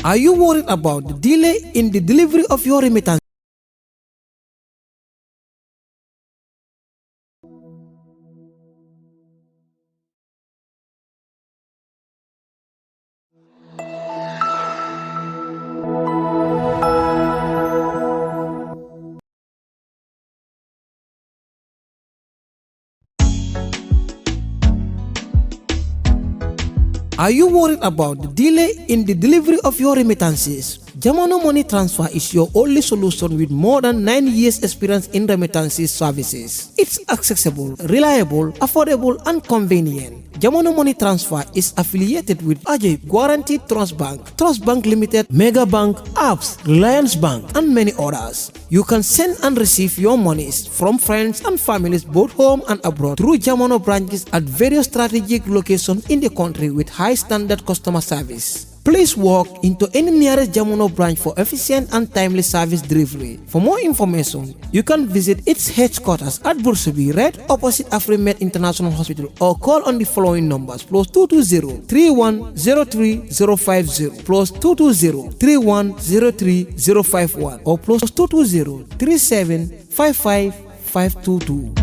Are you worried about the delay in the delivery of your remittance? Are you worried about the delay in the delivery of your remittances? Jamono Money Transfer is your only solution with more than 9 years experience in remittances services. It's accessible, reliable, affordable, and convenient. Jamono Money Transfer is affiliated with Ajay Guaranteed Trust Bank Limited, Mega Bank, Apps, Reliance Bank, and many others. You can send and receive your monies from friends and families both home and abroad through Jamono branches at various strategic locations in the country with high standard customer service. Please walk into any nearest Jamono branch for efficient and timely service delivery. For more information, you can visit its headquarters at Bursabi, right opposite AfriMed International Hospital, or call on the following numbers: +220 3103 050, +220 3103 051, or +220 3755 522.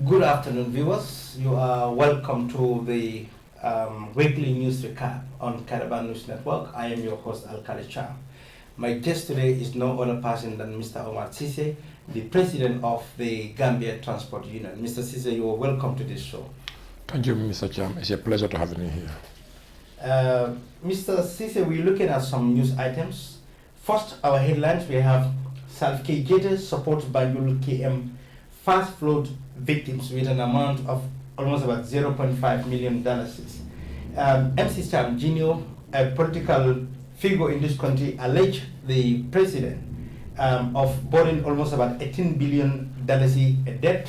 Good afternoon, viewers. You are welcome to the weekly news recap on Kairaba News Network. I am your host, Alkali Cham. My guest today is no other person than Mr. Omar Ceesay, the president of the Gambia Transport Union. Mr. Ceesay, you are welcome to this show. Thank you, Mr. Cham. It's a pleasure to have me here. Mr. Ceesay, we're looking at some news items. First, our headlines, we have Salve Jete supports Banjul KM fast flood victims with an amount of almost about $0.5 million. MC Stam Jr., a political figure in this country, alleged the president of borrowing almost about $18 billion in debt.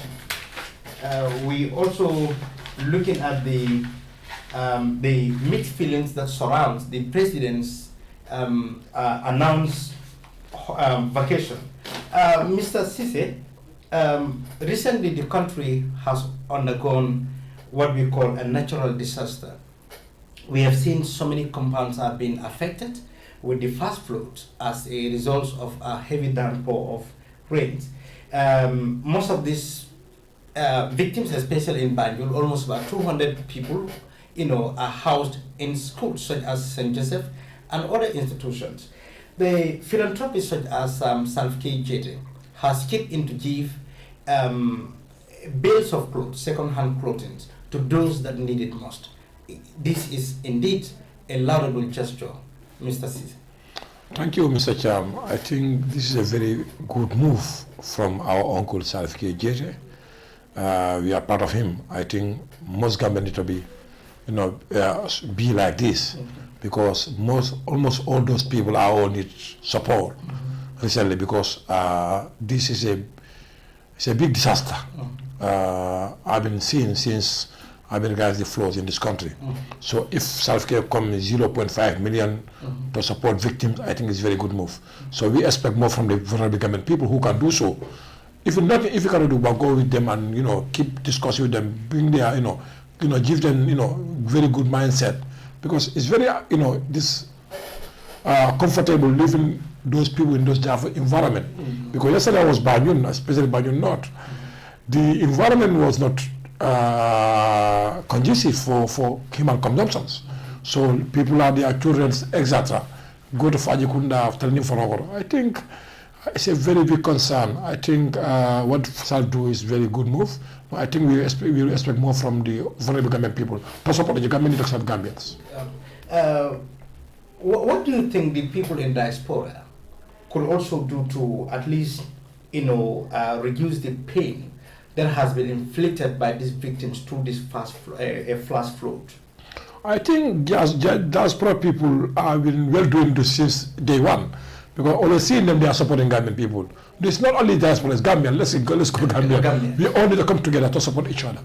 We also looking at the mixed feelings that surrounds the president's announced vacation. Mr. Ceesay, recently the country has undergone what we call a natural disaster. We have seen so many compounds have been affected with the fast flood as a result of a heavy downpour of rains. Most of these victims, especially in Banjul, almost about 200 people, are housed in schools such as St. Joseph and other institutions. The philanthropists such as Salve Jete has kicked in to give bales of clothes, second-hand clothing, to those that need it most. This is indeed a laudable gesture, Mr. Ceesay. Thank you, Mr. Cham. I think this is a very good move from our uncle Salve Jete. We are proud of him. I think most Gambians need to be, be like this, because almost all those people are all need support recently, because this is a big disaster. I've been seeing since guys, the flows in this country. So if self-care comes 0.5 million to support victims, I think it's a very good move. So we expect more from the vulnerable government people who can do so. If you cannot do, but go with them and keep discussing with them, bring their give them very good mindset, because it's very this comfortable living those people in those environment. Because yesterday I was Banjul, especially Banjul North. The environment was not conducive for human consumptions. So people are their children, etc. Go to Fajikunda, Telling Forogoro. I think it's a very big concern. I think what SAL do is very good move. I think we expect more from the vulnerable Gambian people to support the Gambian of Gambians. What do you think the people in diaspora could also do to at least reduce the pain that has been inflicted by these victims through this flash flood? I think diaspora people have been well doing this since day one, because always seeing them, they are supporting Gambian people. It's not only diaspora, it's Gambian. Let's go Gambia. We all need to come together to support each other.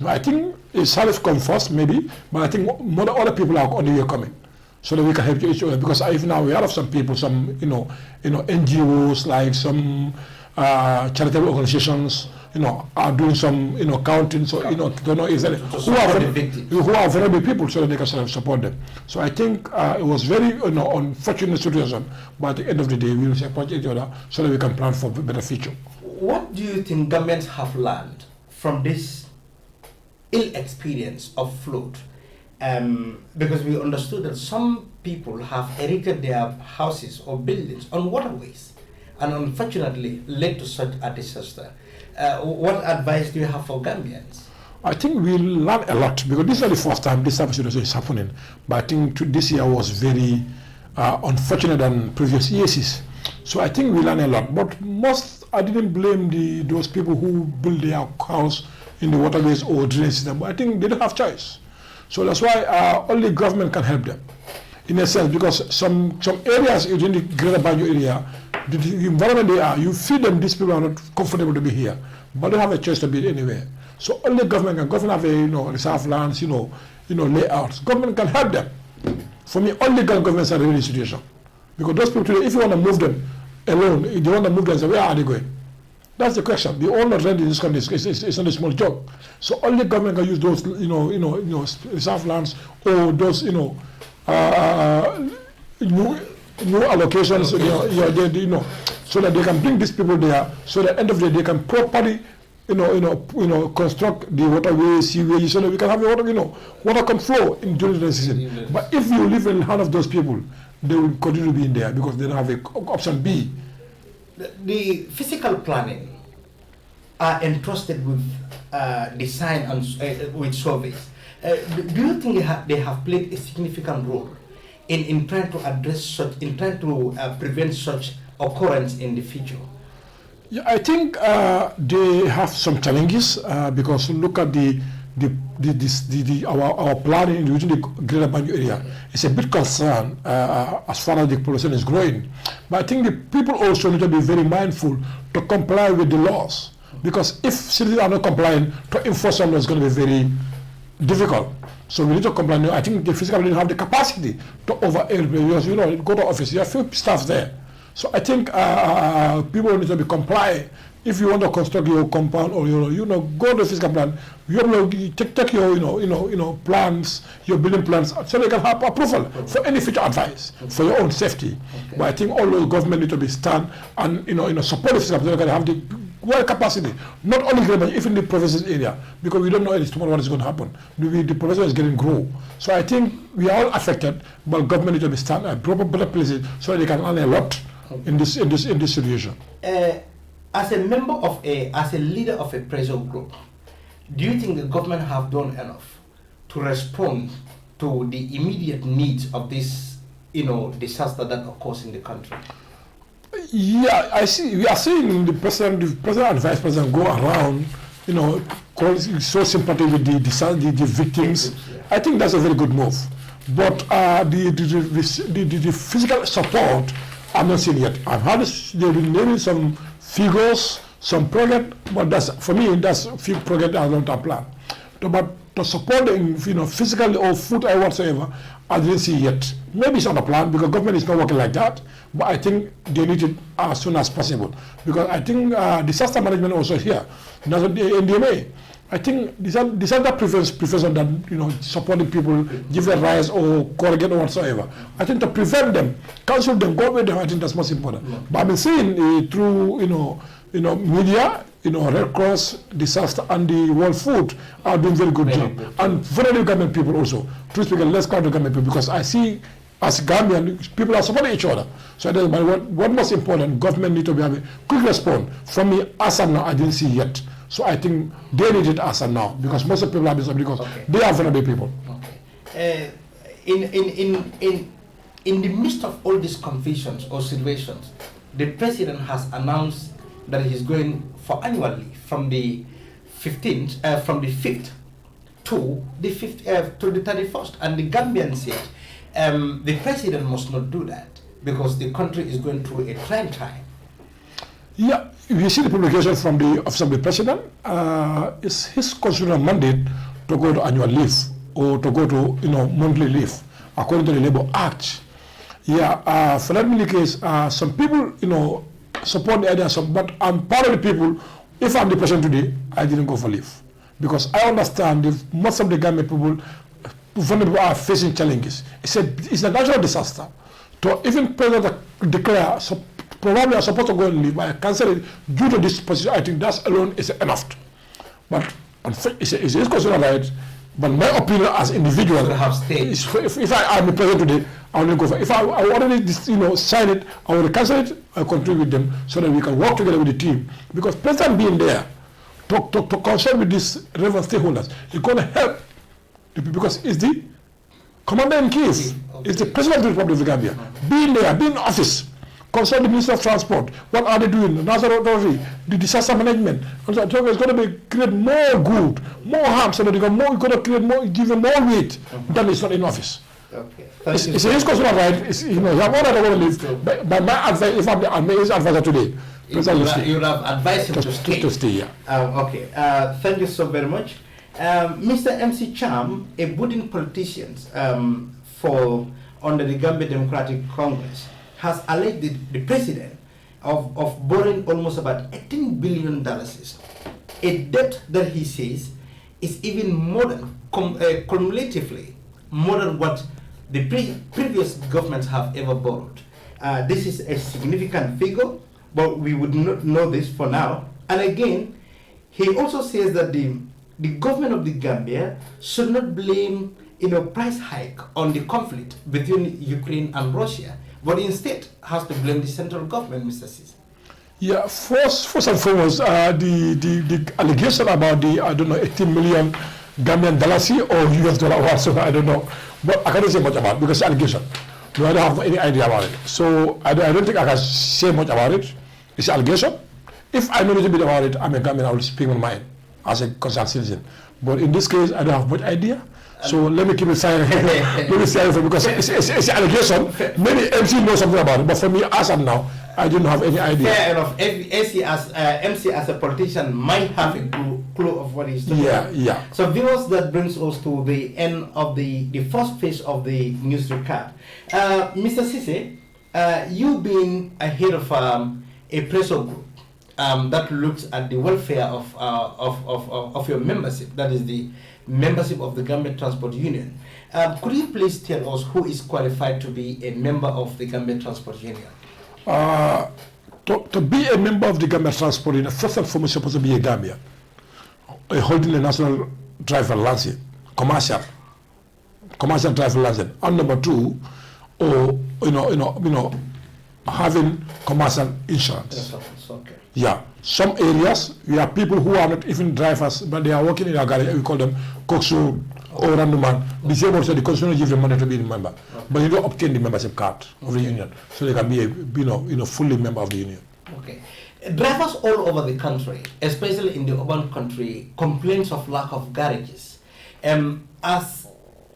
I think Salif come first, maybe, but I think more other people are on the way coming, so that we can help each other. Because even now we have some people, some NGOs, like some charitable organizations, are doing some counting, so don't know exactly who are vulnerable people, so that they can support them. So I think it was very unfortunate situation, but at the end of the day we will support each other so that we can plan for a better future. What do you think governments have learned from this ill experience of flood? Because we understood that some people have erected their houses or buildings on waterways, and unfortunately led to such a disaster. What advice do you have for Gambians? I think we learned a lot, because this is not the first time this type of situation is happening. But I think this year was very unfortunate than previous years. So I think we learned a lot. But I didn't blame those people who built their house in the waterways or drainage system. But I think they don't have choice. So that's why only government can help them, in a sense, because some areas in the Greater Banjul area, the environment they are, you feel them, these people are not comfortable to be here, but they have a choice to be anywhere. So only government have a reserve lands, layouts. Government can help them. For me, only governments are in this situation, because those people today, if you want to move them alone, if you want to move them, so where are they going? That's the question. The owner rent in this country is not a small job. So only government can use those, reserve lands, or those, new allocations, so that they can bring these people there, so that at the end of the day they can properly, construct the waterways, seaways, so that we can have water can flow during the season. But if you live in the hand of those people, they will continue to be in there because they don't have an option B. The physical planning are entrusted with design and with surveys. Do you think they have played a significant role in trying to address such, in trying to prevent such occurrence in the future? Yeah, I think they have some challenges because look at our planning within the Greater Banjul area. It's a bit concern as far as the population is growing. But I think the people also need to be very mindful to comply with the laws, because if citizens are not complying, to enforce them is going to be very difficult. So we need to comply. I think the physical didn't have the capacity to because go to office, you have few staff there. So I think people need to be compliant. If you want to construct your compound or go to the physical plan, you have to take your plans, your building plans, so they can have approval for any future advice for your own safety. Okay. But I think all those government need to be stand and support the physical plan, so they can have the well capacity, not only Greater, even the provinces area, because we don't know tomorrow what is going to happen. The province is getting grow. So I think we are all affected, but government need to be stand at proper better places so they can earn a lot in this situation. As a member of as a leader of a pressure group, do you think the government have done enough to respond to the immediate needs of this, disaster that occurs in the country? Yeah, I see. We are seeing the president and vice president go around, show sympathy with the victims. Yeah. I think that's a very good move. But the physical support, I'm not seeing yet. I've heard they've been naming some figures, some project, but that's for me. That's few project and long-term plan. But to support them, physically or food or whatsoever, I didn't see yet. Maybe it's on the plan because government is not working like that. But I think they need it as soon as possible because I think disaster management also here. NDMA. I think disaster prevention that supporting people, give them rice or corrugate or whatsoever. I think to prevent them, counsel them, go with them. I think that's most important. Yeah. But I've been seeing through media, Red Cross, disaster, and the World Food are doing very good job. And foreign government people also. Truth speaking, let's count the government people because I see as Gambian people are supporting each other. So I don't know, what most important, government need to be having quick response. From me, as of now, I didn't see yet. So I think they need it as of now because most of the people have been supporting because they are vulnerable people. Okay. In the midst of all these confusions or situations, the president has announced that he's going for annual leave from the 5th to the 31st, and the Gambian said the president must not do that because the country is going through a trying time. Yeah, we see the publication from the office of the president. It's his constitutional mandate to go to annual leave or to go to monthly leave according to the Labour Act. Yeah, for that many case, some people support the idea, but I'm part of the people. If I'm the president today, I didn't go for leave because I understand if most of the Gambian people, vulnerable, are facing challenges. It's a natural disaster. To even president declare, so probably I'm supposed to go and leave, but I cancel it due to this position. I think that alone is enough. But it's his constitutional right. But my opinion as individual, if I am the president today, I will go for it. If I already sign it, I will cancel it, I continue with them so that we can work together with the team. Because president being there, to consult with these relevant stakeholders, is going to help because it's the commander-in-chief, it's the president of the Republic of the Gambia. Being there, being in office, consult the Minister of Transport. What are they doing? The National Authority, the disaster management. And so it's going to create more good, more harm, so that they're going to create more, give them more weight than it's not in office. Okay. It's his constitutional right. You have all that I want to live. But my advice, if I'm his advisor today, you would have advised him to stay. To stay, yeah. Okay. Thank you so very much. Mr. MC Cham, a budding politician under the Gambia Democratic Congress, has alleged the president of borrowing almost about $18 billion, a debt that he says is even more than, cumulatively, more than what the previous governments have ever borrowed. This is a significant figure, but we would not know this for now. And again, he also says that the government of the Gambia should not blame price hike on the conflict between Ukraine and Russia, but instead has to blame the central government, Mr. Ceesay. Yeah, first and foremost, the allegation about the, 18 million Gambian dollars or US dollar or so, I don't know. But I can't say much about it because it's allegation. No, I don't have any idea about it. So I don't think I can say much about it. It's allegation. If I know a little bit about it, I'm a Gambian, I will speak my mind as a concerned citizen. But in this case, I don't have much idea. So let me keep it silent. Let me say it because it's an allegation. Maybe MC knows something about it, but for me, as of now, I didn't have any idea. Fair enough. MC as a politician might have a clue of what he's talking about. Yeah. So viewers, that brings us to the end of the first phase of the news recap. Mr. Ceesay, you being a head of a pressure group that looks at the welfare of your membership, that is the membership of the Gambia Transport Union. Could you please tell us who is qualified to be a member of the Gambia Transport Union? To be a member of the Gambia Transport Union, first and foremost, you're supposed to be a Gambian, holding a national driver license, commercial driver license, and number two, or having commercial insurance. Okay. Yeah, some areas we have people who are not even drivers, but they are working in our garage. We call them coxswain or randoman. The same also the constitution gives them money to be a member, but you don't obtain the membership card of the union, so they can be a fully member of the union. Okay. Drivers all over the country, especially in the urban country, complains of lack of garages. As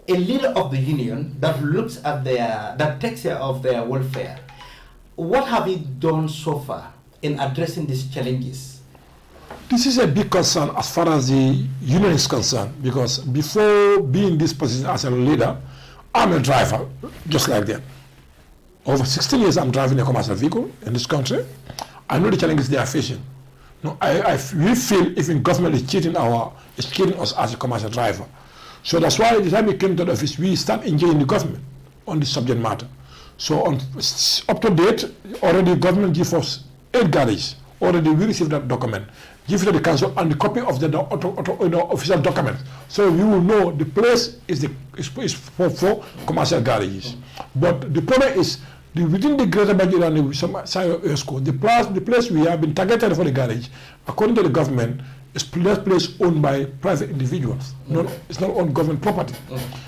a leader of the union that looks at that takes care of their welfare, what have you done so far in addressing these challenges? This is a big concern as far as the union is concerned, because before being in this position as a leader, I'm a driver, just like them. Over 16 years, I'm driving a commercial vehicle in this country. I know the challenges they are facing. No, we feel if government is cheating us as a commercial driver. So that's why the time we came to the office, we start engaging the government on this subject matter. So up to date, already the government gives us 8 garages. Already we received that document, give it to the council and the copy of the official document. So you will know the place is for commercial garages. But the problem is, within the greater budget and some side of ESCO, the place we have been targeted for the garage, according to the government, is place owned by private individuals. It's not owned government property.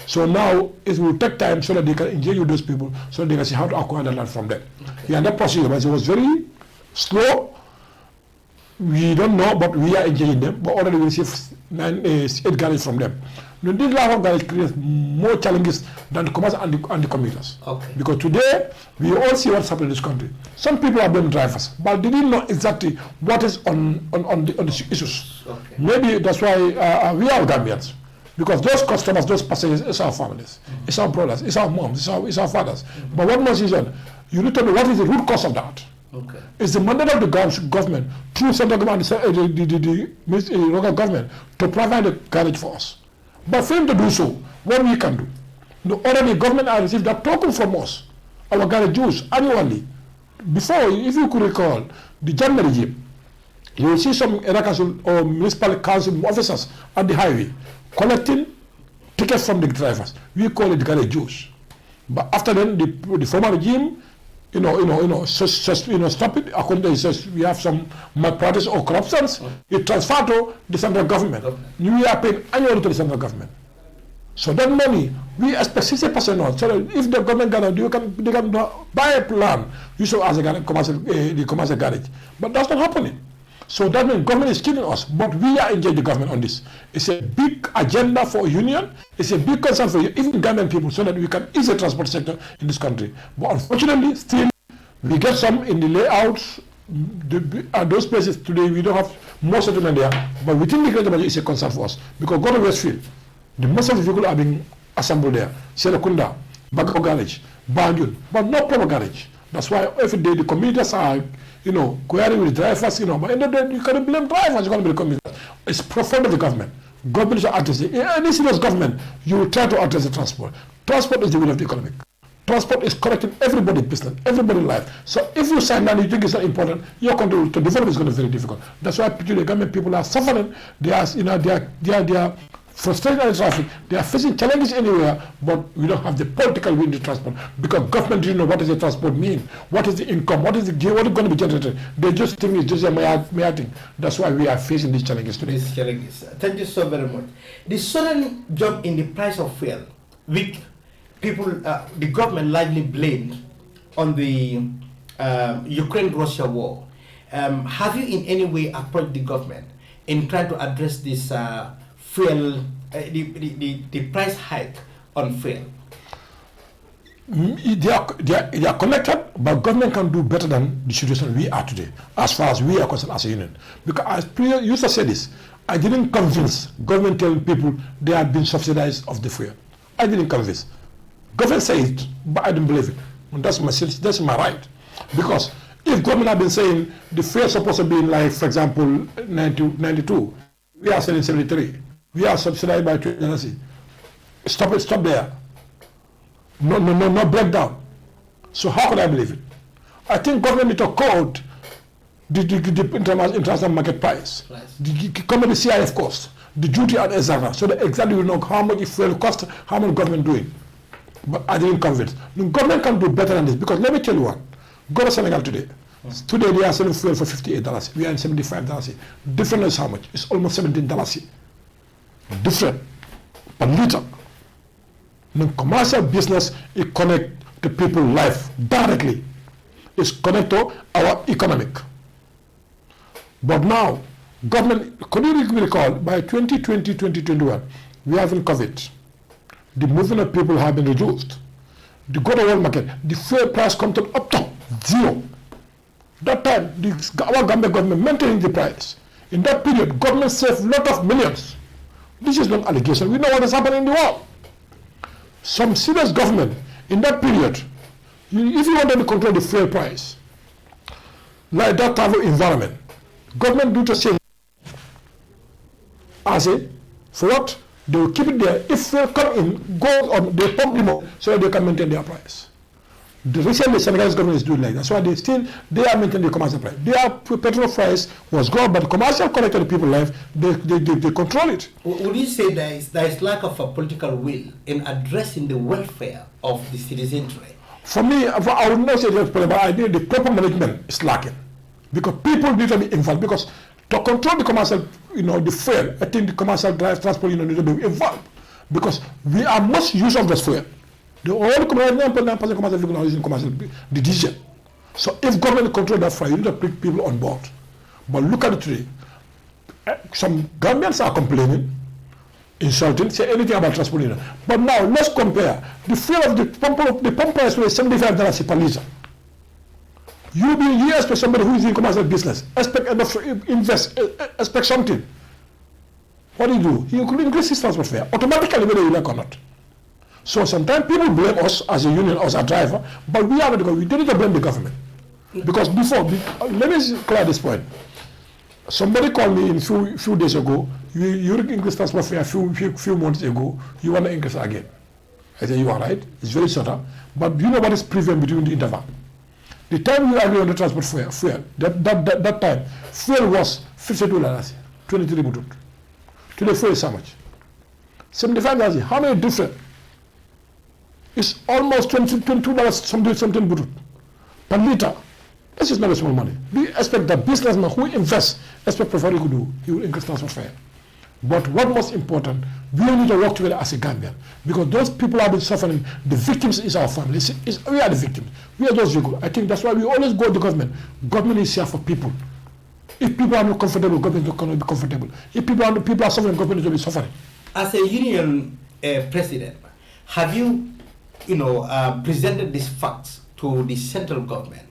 So now it will take time so that they can engage with those people, so that they can see how to acquire the land from them. Yeah, and that procedure, but it was very slow. We don't know, but we are engaging them. But already we received 8 garages from them. Now, this lack of garage creates more challenges than the commerce and the commuters. Because today, we all see what's happening in this country. Some people are being drivers, but they didn't know exactly what is on the issues. Maybe that's why we are Gambians. Because those customers, those passengers, it's our families, it's our brothers, it's our moms, it's our fathers. But what more is on? You need to know what is the root cause of that. It's the mandate of the government through central government, the local government, to provide a garage for us. But for him to do so, what we can do? Already the government has received that token from us, our garage dues, annually. Before, if you could recall, the January regime, you will see some area council or municipal council officers at the highway collecting tickets from the drivers. We call it garage dues. But after then, the former regime, stop it. According to it says we have some malpractice or corruptions. It transferred to the central government. We are paying annually to the central government. So that money, we expect 60% on. So if the government they can buy a plan, you show as a commercial garage. But that's not happening. So that means government is killing us, but we are engaging the government on this. It's a big agenda for union. It's a big concern for even Gambian people, so that we can ease the transport sector in this country. But unfortunately, still, we get some in the layouts. At those places today, we don't have more settlement there. But within the greater budget, it's a concern for us. Because go to Westfield, the most of the vehicles are being assembled there. Serekunda, Bagao Garage, Banjul, but no proper garage. That's why every day the commuters are querying with drivers, but in the day you can't blame drivers, you can't blame commuters. It's profound of the government. Government should address it. In any serious government, you will try to address the transport. Transport is the will of the economy. Transport is correcting everybody's business, everybody's life. So if you sign down, you think it's not important, your country to develop is going to be very difficult. That's why the government people are suffering. They are frustrated in traffic. They are facing challenges anywhere, but we don't have the political will to transport, because government didn't know what does the transport mean, what is the income, what is going to be generated. They just think it's just a mere thing. That's why we are facing these challenges today. These challenges. Thank you so very much. The sudden jump in the price of fuel, which the government largely blamed on the Ukraine-Russia war. Have you in any way approached the government in trying to address this fuel, the price hike on fuel? They are connected, but government can do better than the situation we are today, as far as we are concerned as a union. Because as previous used to say this, I didn't convince government telling people they had been subsidized of the fuel. I didn't convince. Government said it, but I didn't believe it. And that's my right. Because if government had been saying the fuel is supposed to be like, for example, 92, we are selling 73. We are subsidized by 20. Stop there. No breakdown. So how could I believe it? I think government need to code the international market price, the company CIF cost, the duty and etc. So that exactly we know how much fuel cost, how much government doing. But I didn't convince. The government can do better than this, because let me tell you what. Go to Senegal today. Today they are selling fuel for $58. We are in $75. Different is how much? It's almost $17. Different per liter. The commercial business, it connect to people's life directly. It's connect to our economic. But now, government, could you recall, by 2020, 2021, we have in COVID. The movement of people have been reduced. The go to world market, the fuel price comes up to zero. That time, our Gambia government maintaining the price. In that period, government saved a lot of millions. This is not allegation. We know what has happened in the world. Some serious government in that period, if you wanted to control the fuel price, like that type of environment, government do to say, as a, for what? They will keep it there. If fuel come in, go on, they pump them up so that they can maintain their price. The recently Senegalese government is doing like that. That's why they are maintaining the commercial price. Their petrol price was gone, but the commercial connected to people's life, they control it. Would you say there is lack of a political will in addressing the welfare of the citizenry? For me, I would not say that's problem, but I think the proper management is lacking. Because people need to be involved. Because to control the commercial, the fuel, I think the commercial transport need to be involved. Because we are much use of this fuel. The only commercial vehicle are using commercial the diesel. So if government control that freight, you need to bring people on board. But look at it today. Some Gambians are complaining, insulting, say anything about transport. But now let's compare the fuel of the pump price was $75 per liter. You expect somebody who is in commercial business, expect enough to invest, expect something. What do? He could increase his transport fare automatically, whether you like or not. So sometimes people blame us as a union, as a driver, but we are not going. We don't need to blame the government. Because before, let me clear this point. Somebody called me a few days ago, you increased transport fare a few months ago, you want to increase again. I said, you are right, it's very shorter, but you know what is prevalent between the interval? The time you agree on the transport fuel, that time, fuel was $52, 23 butut. Today, fuel is how much? $75, how many different? It's almost $22 something butut per liter. This is not a small money. We expect the businessman who invests, expect prefer he could do, he will increase transport fare. But what most important, we need to work together as a Gambian, because those people have been suffering. The victims is our family. We are the victims. We are those people. I think that's why we always go to the government. Government is here for people. If people are not comfortable, government is not going to be comfortable. If people are suffering, government will be suffering. As a union president, have you, presented these facts to the central government,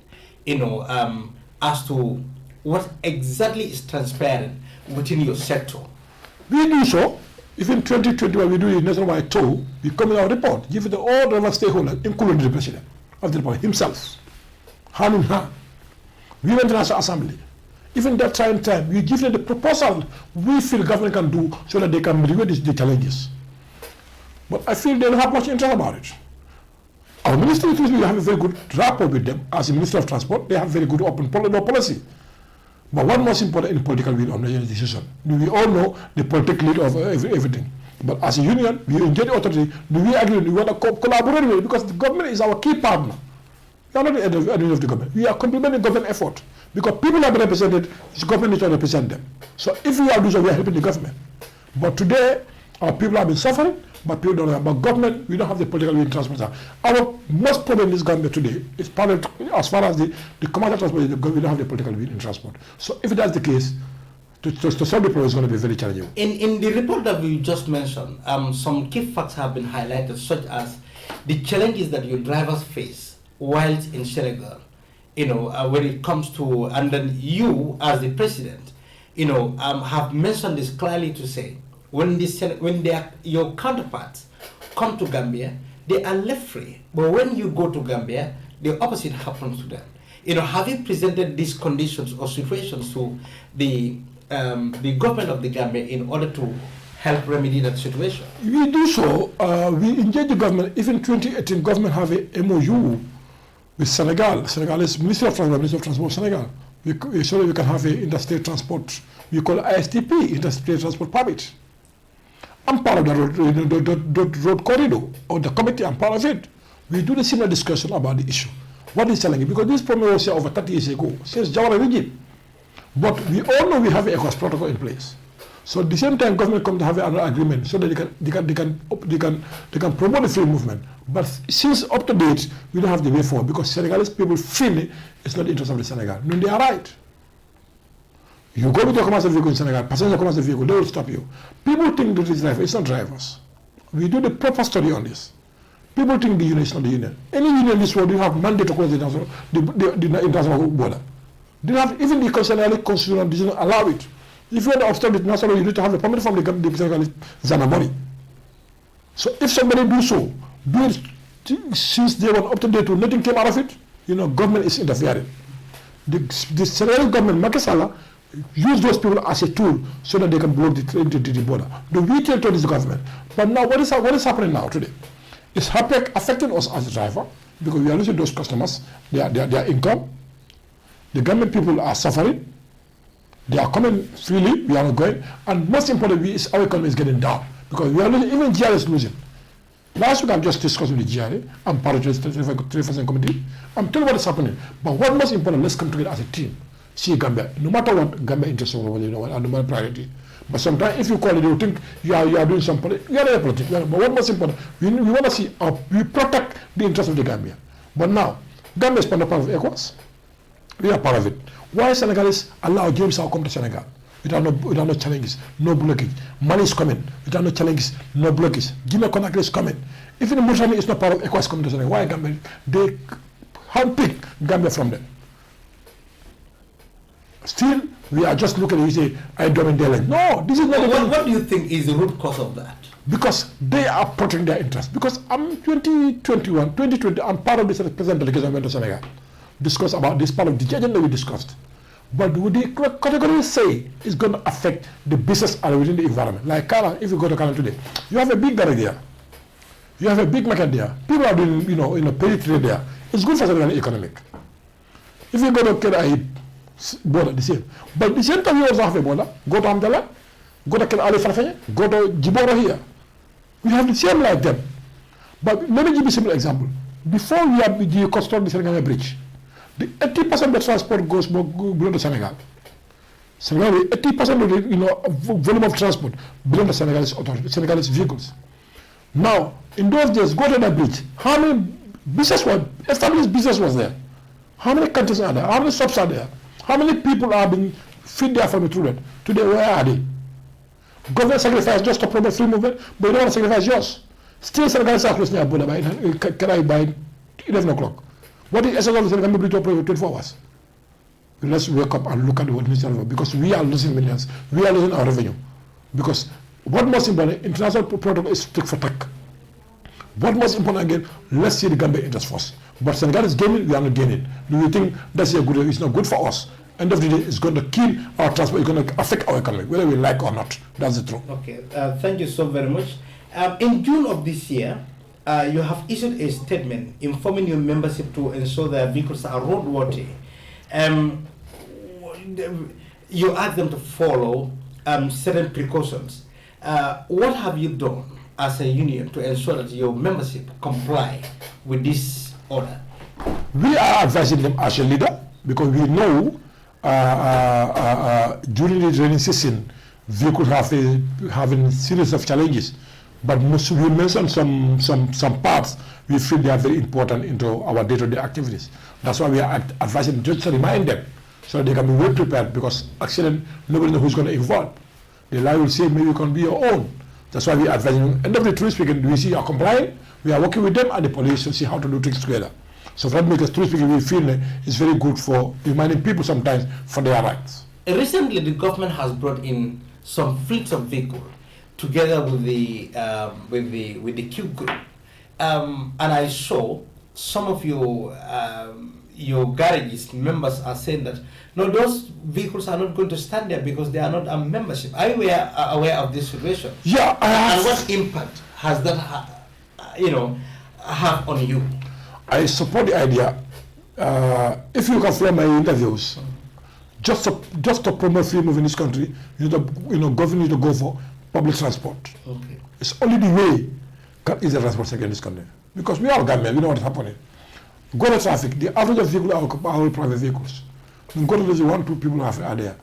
as to what exactly is transparent within your sector? We do so. Even 2021, we do a nationwide tour. We come in our report, give it to all the stakeholders, including the president of the republic himself, hand in hand. We went to the National Assembly. Even that time, we give them the proposal we feel government can do so that they can mitigate the challenges. But I feel they don't have much interest about it. Our ministry, we have a very good rapport with them. As a Minister of Transport, they have very good open policy. But what most important in political will on the decision? We all know the political lead of everything. But as a union, we engage the authority. Do we agree? We want to collaborate with it because the government is our key partner. We are not the enemy of the government. We are complementing government effort because people have been represented. The government needs to represent them. So if we are doing so, we are helping the government. But today, our people have been suffering. But people don't have. But government, we don't have the political will in transport. Our most problem in this Gambia today is part as far as the commercial transport, we don't have the political will in transport. So if that's the case, to solve the problem is going to be very challenging. In the report that we just mentioned, some key facts have been highlighted, such as the challenges that your drivers face whilst in Senegal. When it comes to, and then you as the president, have mentioned this clearly to say, when your counterparts come to Gambia, they are left free. But when you go to Gambia, the opposite happens to them. Have you presented these conditions or situations to the government of the Gambia in order to help remedy that situation? We do so. We engage the government. Even 2018, government have a MOU with Senegal. Senegal is Ministry of Transport, Senegal. So we can have a interstate transport. We call ISTP, interstate transport permit. I'm part of the road corridor, or the committee, I'm part of it. We do the similar discussion about the issue. What is challenging? Because this problem was here over 30 years ago, since Jawara regime. But we all know we have a ECOWAS protocol in place. So at the same time, government come to have another agreement so that they can promote the free movement. But since up to date, we don't have the way forward because Senegalese people feel it's not the interest of the Senegal. No, they are right. You go with a commercial vehicle in Senegal, passenger commercial vehicle, they will stop you. People think that it's drivers, it's not drivers. We do the proper study on this. People think the union is not the union. Any union in this world, you have mandate to cross the international border. They have even the constitutional decision allow it. If you want to obstruct the national road, you need to have a permit from the Senegalese Zanamori. So if somebody do so, do it since they were up to date, nothing came out of it, government is interfering. The Senegalese government, Macky Sall, use those people as a tool so that they can block the border. The retail told this government. But now, what is happening now today? It's affecting us as a driver because we are losing those customers, their income. The government people are suffering. They are coming freely, we are not going. And most importantly, our economy is getting down because we are losing, even GRA is losing. Last week, I've just discussed with the GRA. I'm part of the 3% committee. I'm telling you what is happening. But what most important, let's come together as a team. See Gambia. No matter what, Gambia interests over, and no matter priority. But sometimes, if you call it, you think you are doing some politics. You are not politics. But what most important, we want to see we protect the interests of the Gambia. But now, Gambia is part of ECOWAS. We are part of it. Why Senegalese allow James to come to Senegal? Without no challenges, no blockage. Mali is coming. Without no challenges, no blockage. Guinea-Conakry is coming. Even Mauritania is not part of ECOWAS coming to Senegal. Why Gambia? They handpick Gambia from them. Still, we are just looking at it and say, I don't mean no, this is not what do you think is the root cause of that? Because they are protecting their interests. Because I'm 2020, I'm part of this present delegation went to Senegal. Discuss about this part of the agenda we discussed. But would the category say it's going to affect the business within the environment? Like Kala, if you go to Kala today, you have a big garage there. You have a big market there. People are doing, pay trade there. It's good for the economic. If you go to Kala, border, the same. But the same time you also have a border. Go to Amdala, go to Kala Ali Farfanya, go to Jiboro here. We have the same like them. But let me give you a simple example. Before we have the construct the Senegal Bridge, the 80% of the transport goes below the Senegal. Senegal, 80% of the volume of transport below the Senegalese vehicles. Now, in those days, go to that bridge. How many established business was there? How many countries are there? How many shops are there? How many people are being feed their family through that? Today, where are they? Government sacrifice just to promote free movement, but you don't want to sacrifice yours. Still, Senegal is closing their border by 11 o'clock. What is essential to Senegal bridge to operate 24 hours? Let's wake up and look at what needs to happen because we are losing millions. We are losing our revenue. Because what most important, international protocol is tick for tack. What most important again, let's see the Gambia interest first. But Senegal is gaining, we are not gaining. Do you think that's it's not good for us? End of the day, it's going to kill our transport, it's going to affect our economy, whether we like or not. That's the truth. Okay, thank you so very much. In June of this year, you have issued a statement informing your membership to ensure their vehicles are roadworthy. You ask them to follow certain precautions. What have you done as a union to ensure that your membership comply with this order? We are advising them as a leader because we know during the rainy season, vehicles having series of challenges. But we mentioned some parts we feel they are very important into our day-to-day activities. That's why we are advising just to remind them so they can be well prepared because accident, nobody knows who's going to involve. The law will say maybe you can be your own. That's why we are advising. End of the truth speaking, we see you are complying, we are working with them and the police to see how to do things together. So for that makes truth speaking, we feel it's very good for reminding people sometimes for their rights. Recently, the government has brought in some fleets of vehicles together with the Q group, and I saw some of your garages members are saying that no, those vehicles are not going to stand there because they are not a membership. Are you aware of this situation? Yeah, and what impact has that have on you? I support the idea. If you can follow my interviews, just to promote free movement in this country, government need to go for public transport. Okay. It's only the way is the transport sector in this country. Because we are Gambia, we know what is happening. Go to traffic, the average of vehicles are private vehicles. You go to those 1-2 people are there.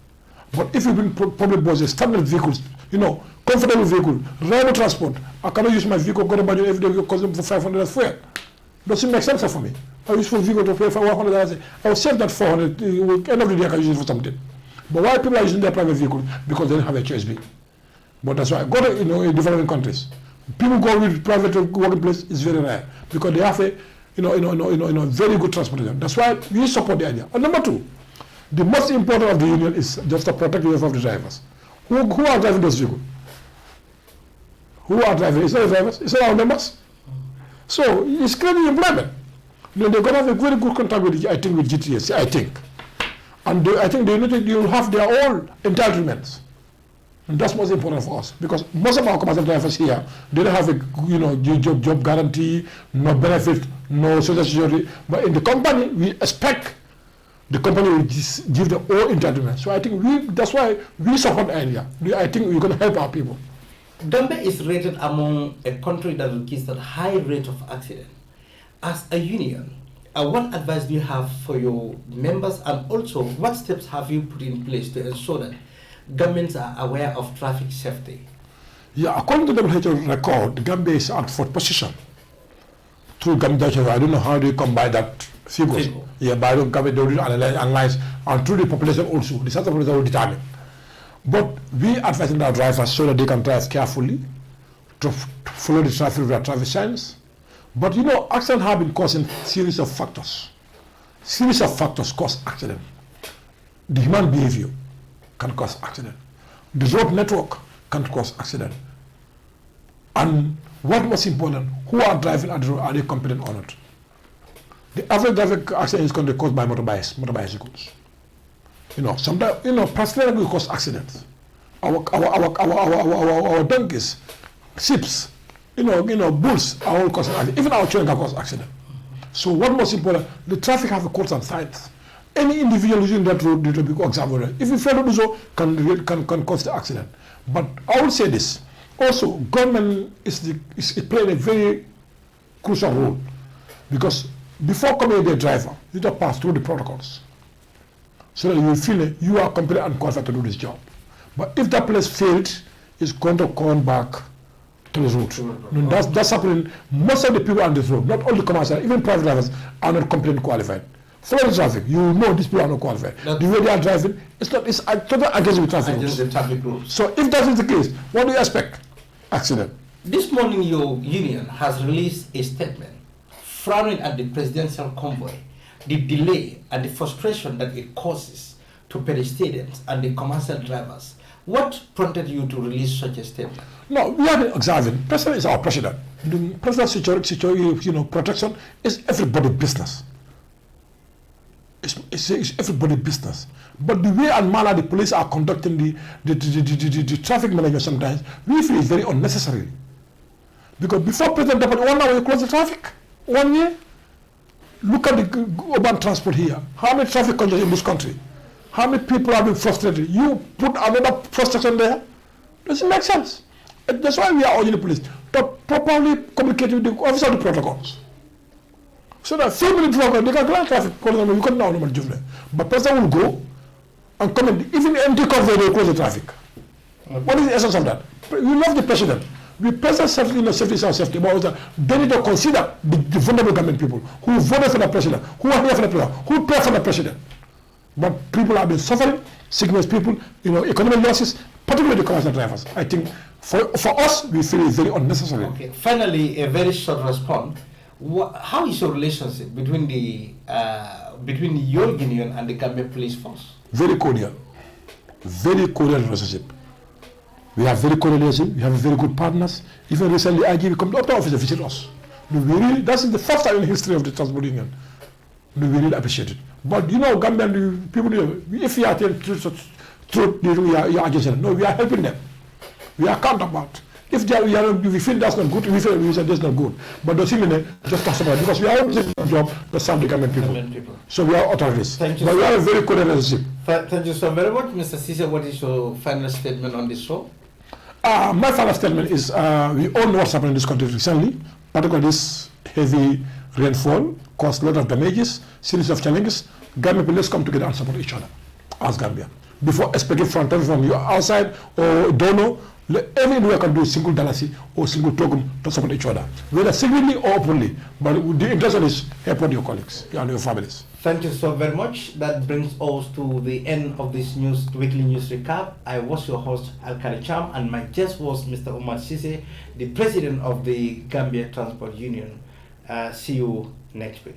But if you bring public buses, standard vehicles, comfortable vehicle, reliable transport, I cannot use my vehicle, go to Banjo every day because for 500 as fuel. Doesn't make sense for me. I use for vehicle to pay for 100. I will save that 400. End of the day, I can use it for something. But why people are using their private vehicle? Because they don't have a choice. But that's why I go to in developing countries. People go with private working place is very rare because they have a very good transportation. That's why we support the idea. And number two, the most important of the union is just to protect the life of the drivers. Who are driving those vehicles? Who are driving? It's not the drivers, it's not our members. So it's creating employment. They're going to have a very good contract with, I think, with GTS, I think. And I think they will have their own entitlements. And that's most important for us, because most of our commercial drivers here, they don't have a job guarantee, no benefit, no social security. But in the company, we expect the company will give them all entitlements. So I think that's why we support the idea. I think we're going to help our people. Gambia is rated among a country that registered high rate of accident. As a union, what advice do you have for your members, and also what steps have you put in place to ensure that governments are aware of traffic safety? Yeah, according to the WHO record, Gambia is at 4th position. Through Gambia, I don't know how they come by that figures. Yeah, by the Gambia, they will analyze, and through the population also, the size of the population will determine. But we advise our drivers so that they can drive carefully, to follow the traffic with their traffic signs. But accidents have been causing series of factors. Series of factors cause accident. The human behavior can cause accident. The road network can cause accident. And what was important, who are driving at the road, are they competent or not? The average traffic accident is going to be caused by motorbicycles. Sometimes, personally will cause accidents. Our donkeys, sheep, bulls are all causing accidents. Even our children can cause accidents. So what most important, the traffic have a course and signs. Any individual using that road need to be examined. If you fail to do so, can cause the accident. But I will say this. Also, government is playing a very crucial role, because before coming the driver, you need to pass through the protocols, so that you will feel that you are competent and qualified to do this job. But if that place failed, it's going to come back to the road. That's happening. Most of the people on this road, not only commercial, even private drivers, are not competent qualified. Follow the traffic, you know these people are not qualified. The way they are driving, it's totally against the traffic rules. So if that is the case, what do you expect? Accident. This morning, your union has released a statement frowning at the presidential convoy, the delay and the frustration that it causes to pedestrians and the commercial drivers. What prompted you to release such a statement? No, we have been observing. President is our president. The president's security, protection is everybody's business. It's everybody's business. But the way and manner the police are conducting the traffic management sometimes, we feel it's very unnecessary. Because before President Deputy, 1 hour you close the traffic. 1 year. Look at the urban transport here. How many traffic congestion in this country? How many people have been frustrated? You put another frustration there? Doesn't make sense. That's why we are urging the police to properly communicate with the officer of the protocols. So that 5 minutes longer, they can grant traffic. But President will go and come in. Even empty convoy, they close the traffic. Okay. What is the essence of that? We love the president. The president safety is our safety, but they need to consider the vulnerable government people who voted for the president, who are here for the president, who pray for the president. But people have been suffering, sickness people, economic losses, particularly the commercial drivers. I think for us, we feel it's very unnecessary. Okay. Finally, a very short response. How is your relationship between your union and the Gambia Police Force? Very cordial relationship. We have very cordial relationship. We have very good partners. Even recently, I come to the office to visit us. That's the first time in the history of the transport union. We really appreciate it. But Gambian people, if we are through your agency, no, we are helping them. We are counterpart. If we feel that's not good, we feel that's not good. But the thing just talk about it, because we are doing a job to serve the government people. So we are authorities. But we have a very good relationship. Thank you so very much, Mr. Ceesay. What is your final statement on this show? My final statement is we all know what's happened in this country recently, particularly this heavy rainfall caused a lot of damages, series of challenges. Gambia, let's come together and support each other as Gambia. Before expecting from you outside or don't know, everything we can do is single dalasi or single token to support each other, whether secretly or openly. But the intention is help your colleagues and your families. Thank you so very much. That brings us to the end of this weekly news recap. I was your host, Alkali Cham, and my guest was Mr. Omar Ceesay, the president of the Gambia Transport Union. See you next week.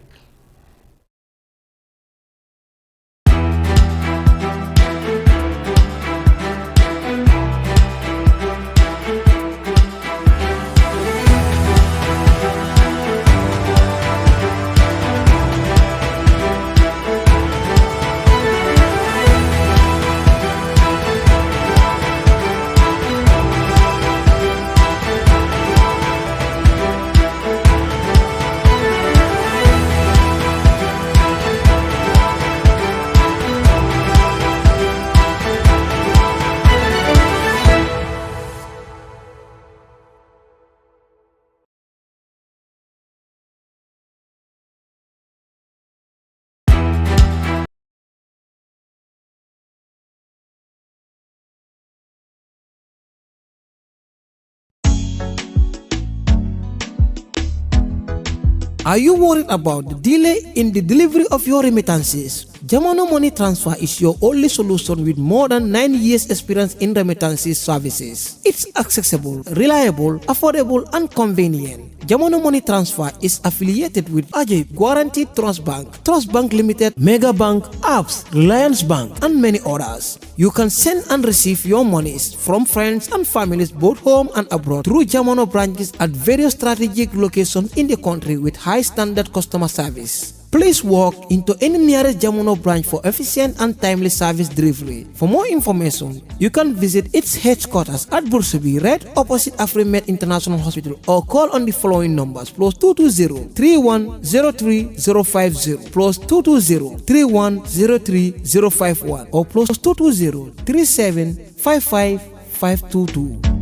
Are you worried about the delay in the delivery of your remittances? Jamono Money Transfer is your only solution with more than 9 years experience in remittances services. It's accessible, reliable, affordable, and convenient. Jamono Money Transfer is affiliated with Ajay Guaranteed Trust Bank Limited, Mega Bank, Apps, Reliance Bank, and many others. You can send and receive your monies from friends and families both home and abroad through Jamono branches at various strategic locations in the country with high standard customer service. Please walk into any nearest Jamono branch for efficient and timely service delivery. For more information, you can visit its headquarters at Bursabi, right opposite AfriMed International Hospital, or call on the following numbers: +220 3103 050, +220 3103 051, or +220 3755 522.